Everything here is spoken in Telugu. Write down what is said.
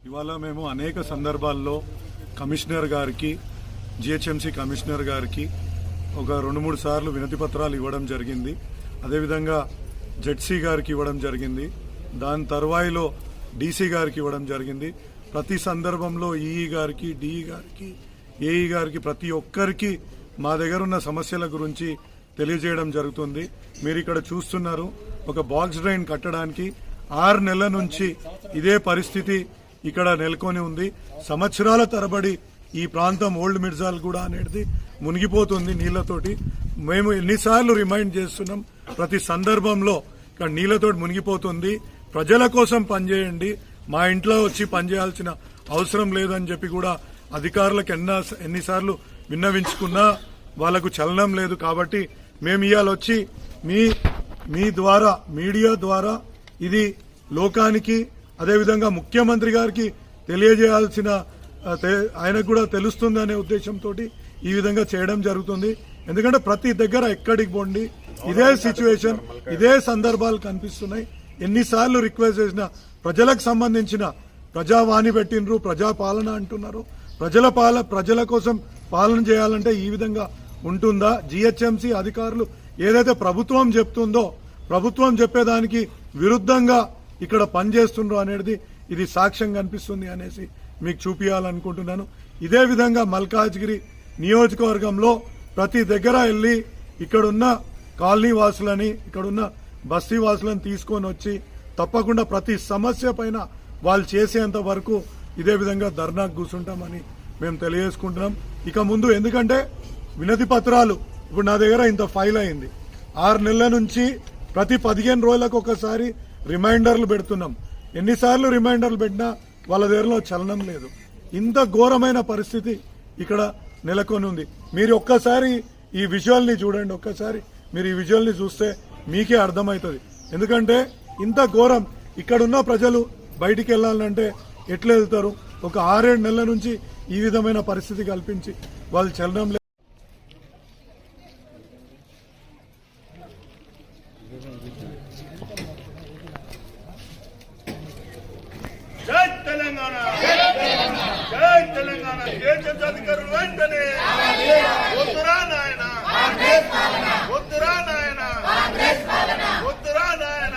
ఇవాళ మేము అనేక సందర్భాల్లో కమిషనర్ గారికి జిహెచ్ఎంసీ కమిషనర్ గారికి ఒక 2-3 సార్లు వినతి పత్రాలు ఇవ్వడం జరిగింది. అదేవిధంగా జెడ్సీ గారికి ఇవ్వడం జరిగింది. దాని తర్వాయిలో డీసీ గారికి ఇవ్వడం జరిగింది. ప్రతి సందర్భంలో ఈఈ గారికి, డిఈ గారికి, ఏఈ గారికి ప్రతి ఒక్కరికి మా దగ్గర ఉన్న సమస్యల గురించి తెలియజేయడం జరుగుతుంది. మీరు ఇక్కడ చూస్తున్నారు, ఒక బాక్స్ డ్రైన్ కట్టడానికి 6 నెలల నుంచి ఇదే పరిస్థితి ఇక్కడ నెలకొని ఉంది. సంవత్సరాల తరబడి ఈ ప్రాంతం ఓల్డ్ మిర్జాల్ కూడా అనేది మునిగిపోతుంది నీళ్లతోటి. మేము ఎన్నిసార్లు రిమైండ్ చేస్తున్నాం, ప్రతి సందర్భంలో ఇక్కడ నీళ్లతోటి మునిగిపోతుంది. ప్రజల కోసం పనిచేయండి, మా ఇంట్లో వచ్చి పనిచేయాల్సిన అవసరం లేదని చెప్పి కూడా అధికారులకు ఎన్నిసార్లు విన్నవించుకున్నా వాళ్లకు చలనం లేదు. కాబట్టి మేము ఇవాళ వచ్చి మీ ద్వారా, మీడియా ద్వారా ఇది లోకానికి, అదేవిధంగా ముఖ్యమంత్రి గారికి తెలియజేయాల్సిన, ఆయనకు కూడా తెలుస్తుందనే ఉద్దేశంతో ఈ విధంగా చేయడం జరుగుతుంది. ఎందుకంటే ప్రతి దగ్గర ఎక్కడికి పోండి ఇదే సిచ్యువేషన్, ఇదే సందర్భాలు కనిపిస్తున్నాయి. ఎన్నిసార్లు రిక్వెస్ట్ చేసినా ప్రజలకు సంబంధించిన ప్రజావాణి పెట్టినరు, ప్రజాపాలన అంటున్నారు. ప్రజల కోసం పాలన చేయాలంటే ఈ విధంగా ఉంటుందా? జిహెచ్ఎంసీ అధికారులు ఏదైతే ప్రభుత్వం చెప్తుందో, ప్రభుత్వం చెప్పేదానికి విరుద్ధంగా ఇక్కడ పనిచేస్తుండ్రో అనేది ఇది సాక్ష్యం కనిపిస్తుంది అనేసి మీకు చూపించాలనుకుంటున్నాను. ఇదే విధంగా మల్కాజ్గిరి నియోజకవర్గంలో ప్రతి దగ్గర వెళ్లి ఇక్కడున్న కాలనీ వాసులని, ఇక్కడున్న బస్తీ వాసులను తీసుకొని వచ్చి తప్పకుండా ప్రతి సమస్య పైన వాళ్ళు చేసేంత వరకు ఇదే విధంగా ధర్నాకు కూర్చుంటామని మేము తెలియజేసుకుంటున్నాం. ఇక ముందు ఎందుకంటే వినతి పత్రాలు ఇప్పుడు నా దగ్గర ఇంత ఫైల్ అయింది. 6 నెలల నుంచి ప్రతి 15 రోజులకు ఒకసారి రిమైండర్లు పెడుతున్నాం. ఎన్నిసార్లు రిమైండర్లు పెట్టినా వాళ్ళ దగ్గరలో చలనం లేదు. ఇంత ఘోరమైన పరిస్థితి ఇక్కడ నెలకొని ఉంది. మీరు ఒక్కసారి ఈ విజువల్ ని చూడండి, ఒక్కసారి మీరు ఈ విజువల్ ని చూస్తే మీకే అర్థమవుతుంది. ఎందుకంటే ఇంత ఘోరం, ఇక్కడున్న ప్రజలు బయటికి వెళ్లాలంటే ఎట్లా వెళ్తారు? ఒక 6-7 నెలల నుంచి ఈ విధమైన పరిస్థితి కల్పించి వాళ్ళు చలనం లేదు. జై తెలంగాణ, జై తెలంగాణ. జిహెచ్ఎంసీ అధికారులు వెంటనే వద్దురా నాయన, వద్దురా నాయన, వద్దురా నాయన.